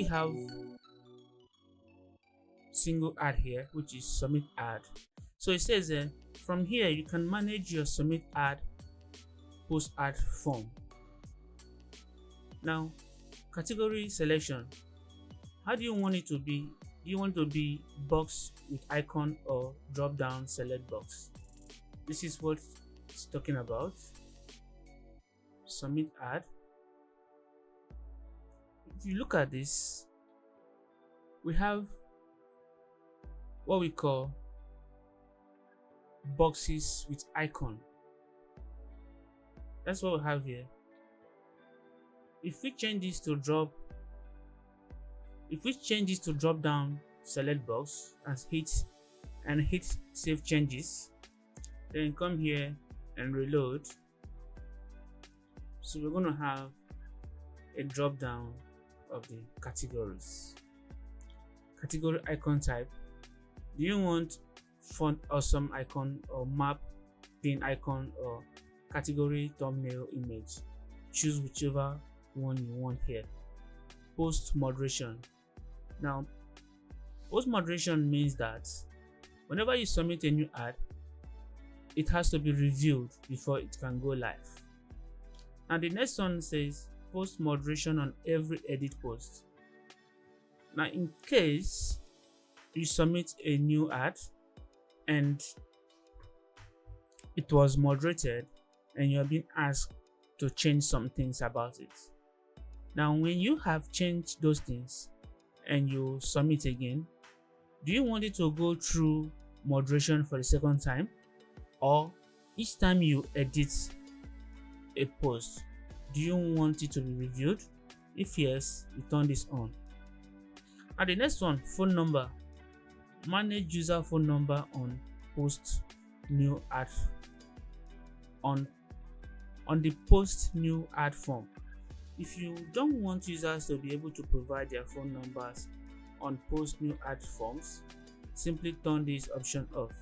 have single ad here, which is submit ad. So it says from here you can manage your submit ad, post ad form. Now, category selection. How do you want it to be? Do you want it to be box with icon or drop down select box? This is what it's talking about. Submit ad. If you look at this, we have what we call boxes with icon. That's what we have here. If we change this to drop down select box and hit save changes, then come here and reload. So we're going to have a drop down of the categories. Category icon type. Do you want font awesome icon or map pin icon or category thumbnail image? Choose whichever one you want here. Post moderation. Now, post moderation means that whenever you submit a new ad, it has to be reviewed before it can go live. And the next one says post moderation on every edit post. Now, in case you submit a new ad and it was moderated and you're being asked to change some things about it. Now, when you have changed those things and you submit again, do you want it to go through moderation for the second time, or each time you edit a post, do you want it to be reviewed? If yes, you turn this on. And the next one, phone number. Manage user phone number on post new ad on the post new ad form. If you don't want users to be able to provide their phone numbers on post new ad forms, simply turn this option off.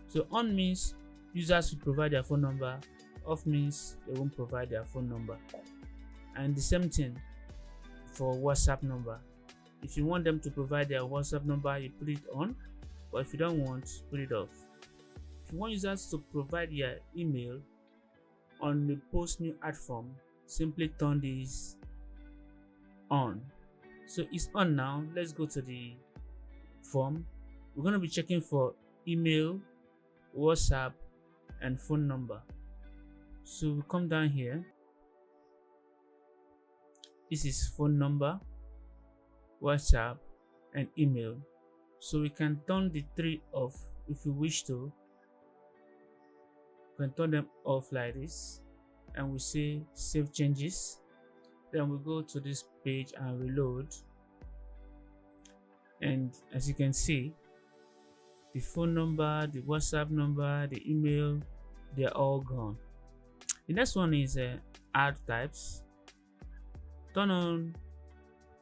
So on means users will provide their phone number, off means they won't provide their phone number. And the same thing for WhatsApp number. If you want them to provide their WhatsApp number, you put it on, but if you don't want, put it off. If you want users to provide their email on the post new ad form, simply turn this on. So it's on now. Let's go to the form. We're going to be checking for email, WhatsApp, and phone number. So we come down here. This is phone number, WhatsApp, and email. So we can turn the three off if we wish to. We can turn them off like this, and we say save changes. Then we go to this page and reload, and as you can see, the phone number, the WhatsApp number, the email, they're all gone. The next one is ad types. Turn on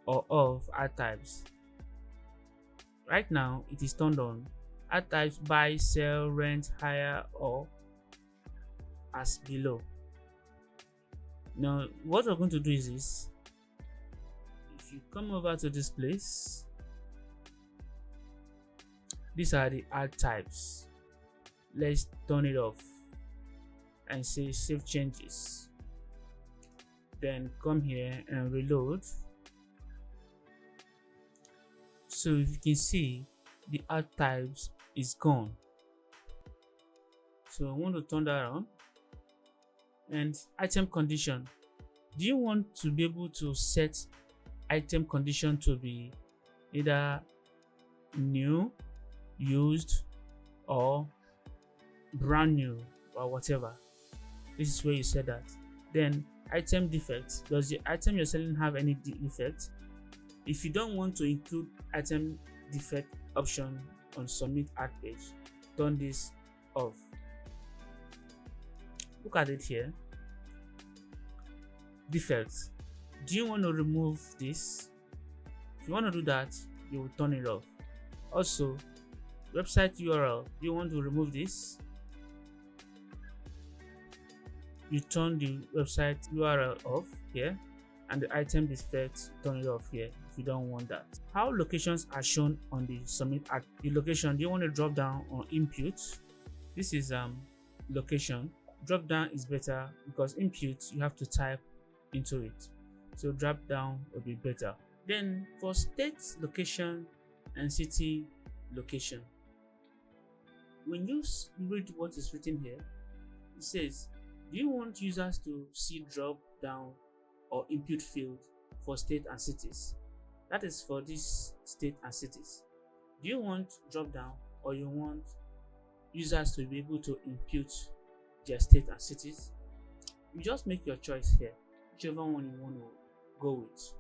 or off ad types. Right now it is turned on. Ad types: buy, sell, rent, hire, or as below. Now what we're going to do is this. If you come over to this place, these are the ad types. Let's turn it off and say save changes. Then come here and reload. So if you can see, the ad types is gone. So I want to turn that on. And item condition. Do you want to be able to set item condition to be either new, used, or brand new, or whatever? This is where you set that. Then item defects. Does the item you're selling have any defect? If you don't want to include item defect option on submit ad page, turn this off. Look at it here. Defects. Do you want to remove this? If you want to do that, you will turn it off. Also, website URL. Do you want to remove this? You turn the website URL off here, and the item defect, turn it off here. if you don't want that. How locations are shown on the submit at the location. Do you want to drop down on input? This is location. Drop down is better because input you have to type into it, so drop down will be better. Then for state location and city location, when you read what is written here, it says, do you want users to see drop down or input field for state and cities? That is for this state and cities. Do you want drop down, or you want users to be able to input their state and cities? You just make your choice here, whichever one you want to go with.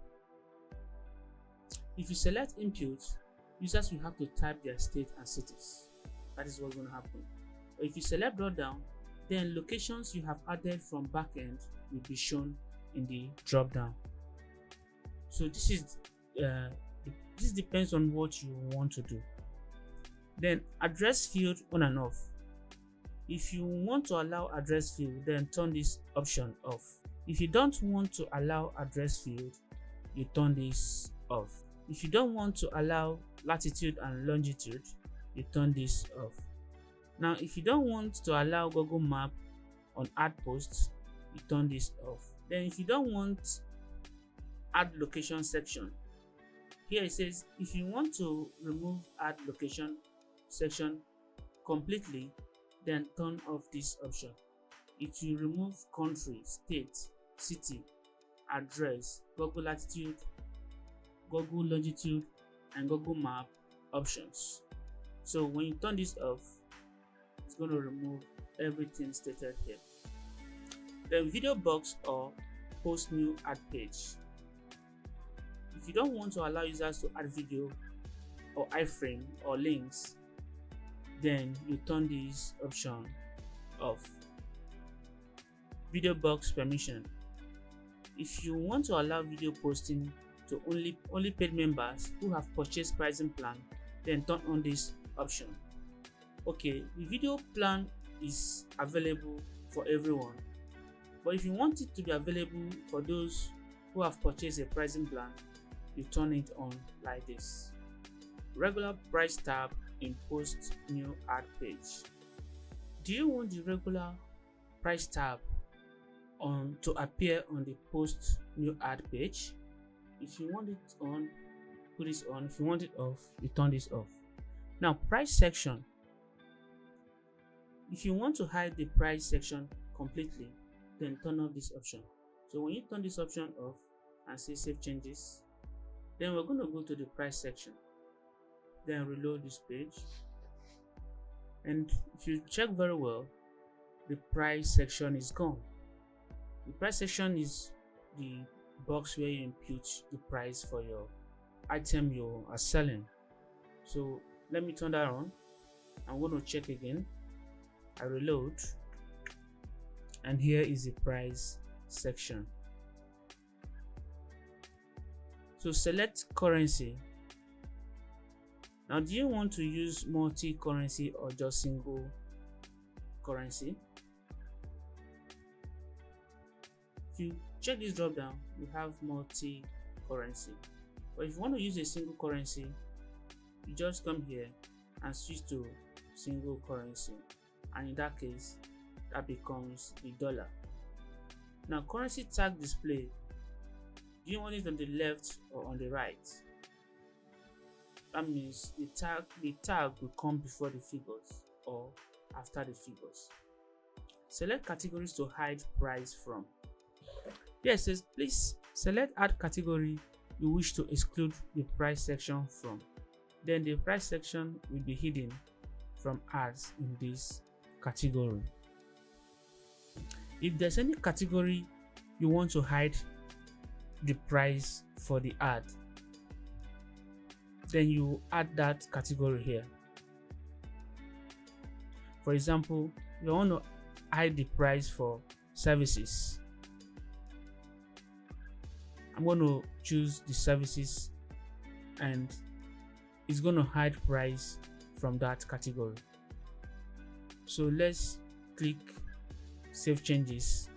If you select input, users will have to type their state and cities. That is what's going to happen. But if you select drop down, then locations you have added from backend will be shown in the drop down. So this depends on what you want to do. Then address field on and off. If you want to allow address field, then turn this option off. If you don't want to allow address field, you turn this off. If you don't want to allow latitude and longitude, you turn this off. Now if you don't want to allow Google Map on add posts, you turn this off. Then if you don't want add location section, here it says if you want to remove add location section completely, then turn off this option. It will remove country, state, city, address, Google latitude, Google longitude, and Google Map options. So when you turn this off, it's going to remove everything stated here. Then video box or post new ad page. If you don't want to allow users to add video or iframe or links, then you turn this option off. Video box permission. If you want to allow video posting to only paid members who have purchased pricing plan, then turn on this option. Okay, the video plan is available for everyone, but if you want it to be available for those who have purchased a pricing plan, you turn it on like this. Regular price tab in post new ad page. Do you want the regular price tab to appear on the post new ad page? If you want it on, put this on. If you want it off, you turn this off. Now price section. If you want to hide the price section completely, then turn off this option. So when you turn this option off and say save changes, then we're going to go to the price section, then reload this page, and if you check very well, the price section is gone. The price section is the box where you input the price for your item you are selling. So let me turn that on. I'm going to check again. I reload, and here is the price section. So select currency. Now do you want to use multi-currency or just single currency? If you check this drop down, you have multi-currency. But if you want to use a single currency, you just come here and switch to single currency, and in that case that becomes the dollar. Now currency tag display, do you want it on the left or on the right? That means the tag will come before the figures or after the figures. Select categories to hide price from. Here it says please select add category you wish to exclude the price section from. Then the price section will be hidden from ads in this category. If there's any category you want to hide the price for the ad, then you add that category here. For example, you want to hide the price for services. I'm going to choose the services, and it's going to hide price from that category. So let's click save changes.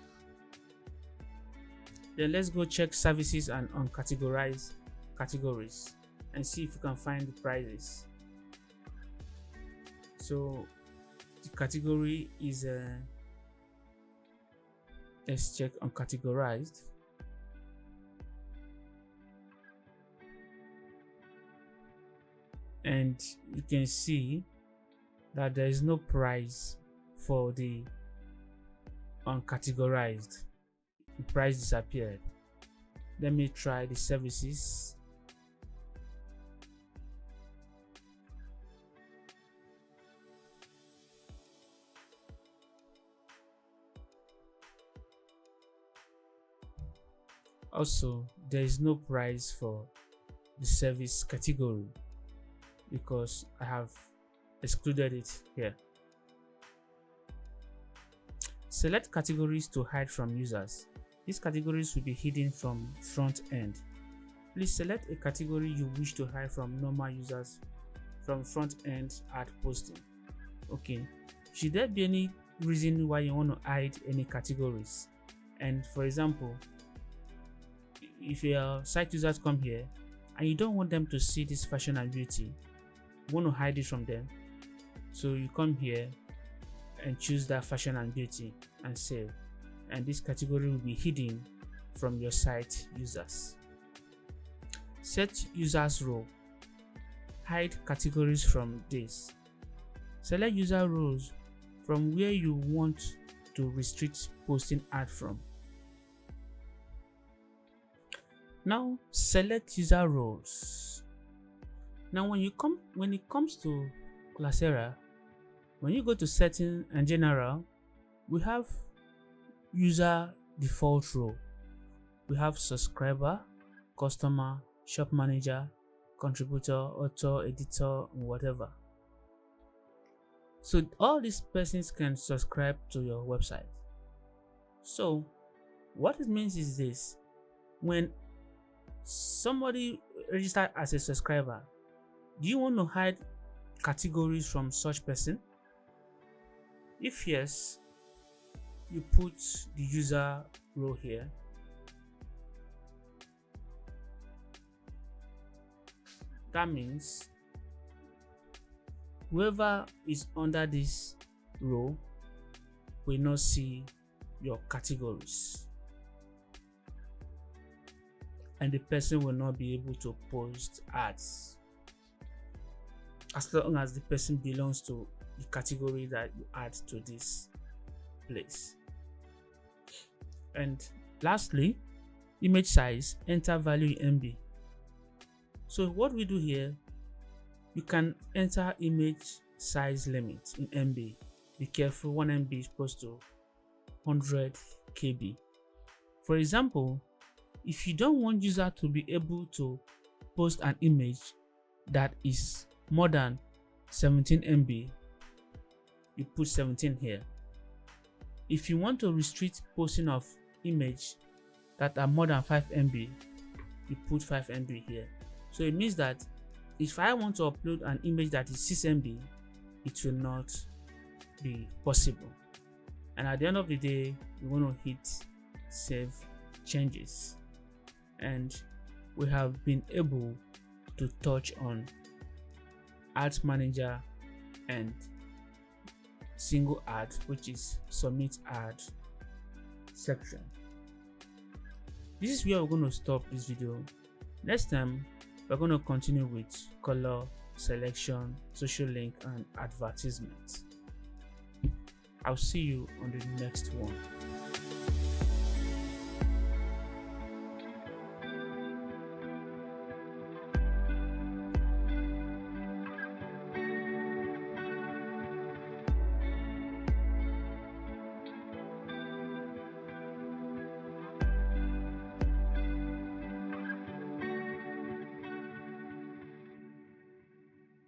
Then let's go check services and uncategorized categories and see if you can find the prices. So the category is let's check on categorized. And you can see that there is no price for the uncategorized. The price disappeared. Let me try the services. Also, there is no price for the service category because I have excluded it here. Select categories to hide from users. These categories will be hidden from front end. Please select a category you wish to hide from normal users from front end ad posting. Okay, should there be any reason why you want to hide any categories? And for example, if your site users come here and you don't want them to see this fashion and beauty, you want to hide it from them, so you come here and choose that fashion and beauty and save, and this category will be hidden from your site users. Set users role. Hide categories from this. Select user roles from where you want to restrict posting ad from. Now select user roles. Now when it comes to Classiera, when you go to setting and general, we have user default role. We have subscriber, customer, shop manager, contributor, author, editor, whatever. So all these persons can subscribe to your website. So what it means is this: when somebody registered as a subscriber, do you want to hide categories from such person? If yes, you put the user role here. That means whoever is under this row will not see your categories, and the person will not be able to post ads as long as the person belongs to the category that you add to this place. And lastly, image size. Enter value in MB. So what we do here, you can enter image size limit in MB. Be careful, 1 MB is equals to 100 KB. For example, if you don't want user to be able to post an image that is more than 17 MB, you put 17 here. If you want to restrict posting of image that are more than 5 MB, you put 5 MB here. So it means that if I want to upload an image that is 6 MB, it will not be possible. And at the end of the day, we want to hit save changes, and we have been able to touch on ads manager and single ad, which is submit ad section. This is where we're going to stop this video. Next time we're going to continue with color selection, social link, and advertisement. I'll see you on the next one.